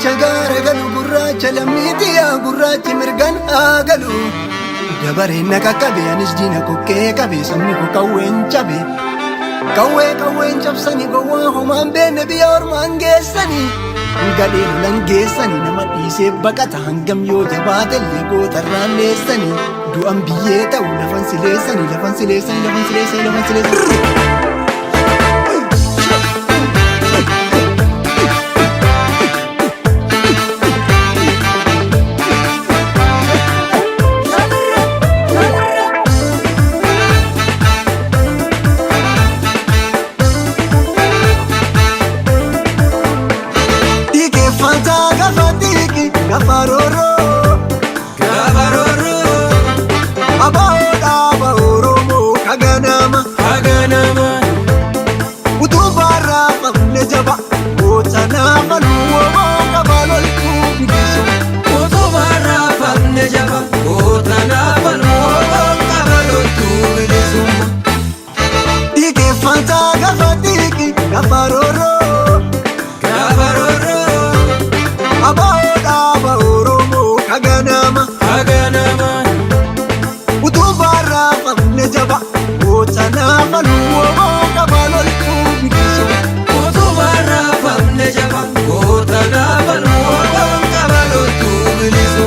gurraacha gaara galu gurraacha lammiitii yaa gurraachi mirgan haa galu. Dabareen na qaqqabe anis diina kokkee qabe sabni koo qawween cabe. Qawween cabsanii gowwaa homaan beenne biyya ormaan geessanii. Gadhee lolan geessanii nama dhiisee baqata hangam yoo jabaatellee gootarraan leessanii. Du'an biyyee ta'u lafan sileessanii lafan sileessanii lafan sileessanii lafan sileessanii. Gafaroro Abaoda Oromo Kaganama Utubara Mabnejaba Otana Maluwa Kabalol Kubiso Utubara Mabnejaba Otana Maluwa Kabalol Kubiso Ike Fanta Gafatiki Gafaroro Abaoda Oromo Kaganama Utubara Mabnejaba Otana Maluwa Kabalol Kubiso Utubara Mabnejaba Otana Maluwa Kabalol Kubiso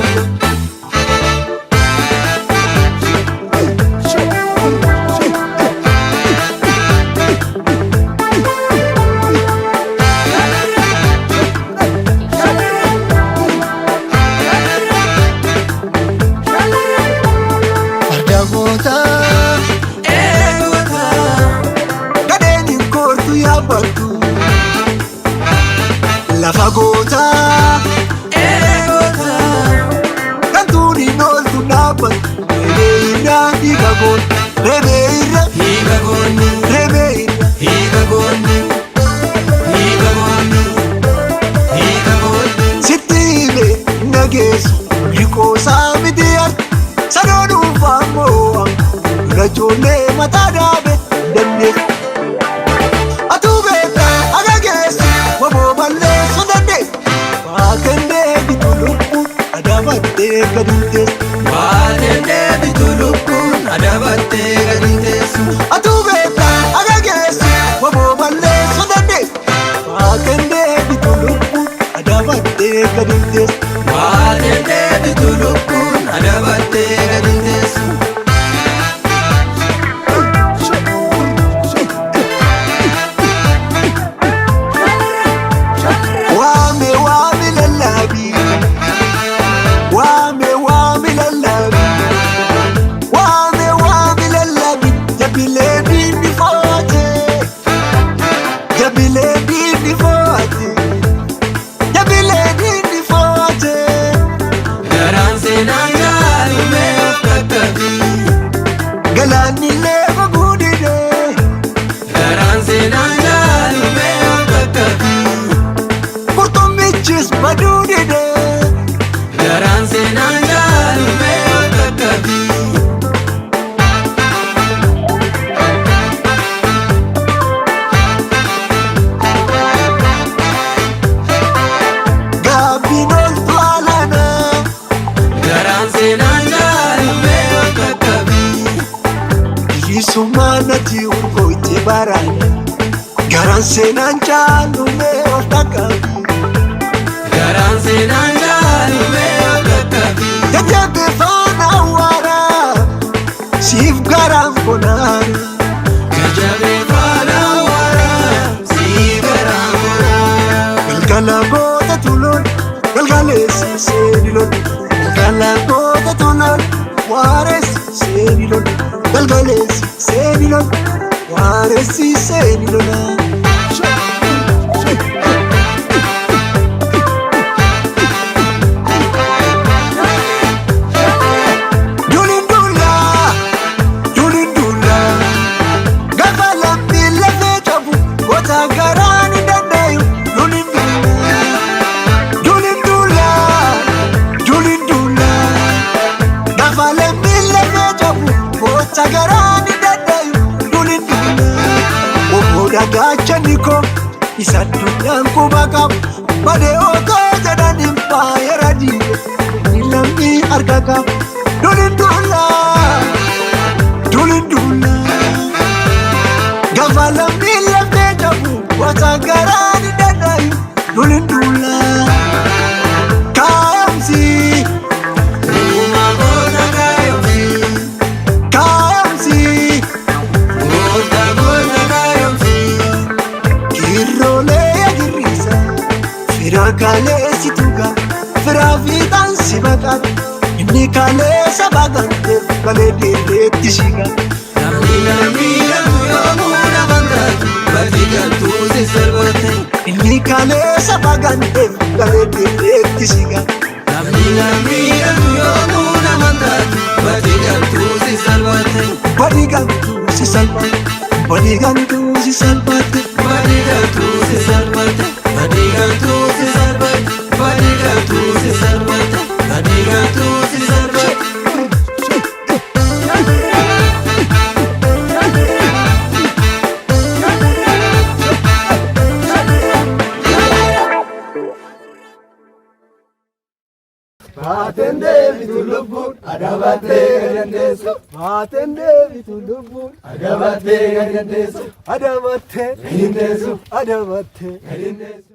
Lafa goota Kantuni noltu dhaabban Rebeirra hiika goon Rebeirra hiika goonni Rebeirra hiika goonni Hiika goonni Hiika goonni Sitti hime nageessu Liqoosaa miti arti Sanoo dhuunfaa moo'am Gachoollee mataa dhaabe dandeessu Atuu beektaa agageessu Waboo mallee sodadde Waakendee bitu lukkuun adabattee gadinteessu Waakendee bitu lukkuun adabattee gadinteessu Atuu beektaa agageessu Waboo mallee sodadde Waakendee bitu lukkuun adabattee gadinteessu Waakendee bitu lukkuun adabattee gadinteessu Galani leva gudide Garanze nanjali meo kakabi Porto michis badudide Garanze nanjali meo kakabi Gabinol tualana Garanze nanjali meo kakabi Sumana tiurgo ite barani Garanze nanjali meo kakabi Garanze nanjali meo kakabi Jajabe fana wara Sif garam konara Jajabe fana wara Sif garam konara Galgala gota tulon Galgale si senilon Galgala gota tulon Wares senilon Galgale si senilon Wares si senilon Sagarani dadayu dulin dula Oboda gacha niko Isa dunyang kubakap Bade oto jedhan hin faayera jiire inni lammii argaka dulindula gafa lammii lammee jabu wata garaani dadhayu dulindula kaayamsi uumama kaayamsi goota kaayamsi kiroolee girriisa fira kaleessi tuga fira fiixaan si baqate inni kaleessa baqate balee deedeetti shiga namni yoomuu namantaatu badii galtuu si salphate inni kaleessa baqate balee deedeetti shiga namni yoomuu namantaatu badii galtuu si salphate badii galtuu si salphate badii galtuu si salphate badii galtuu si salphate badii galtuu si salphate badii galtuu si salphate badii galtuu si salphate. Baatende bitulubun adabate gandesu baatende bitulubun adabate gandesu adabate gandesu adabate gandesu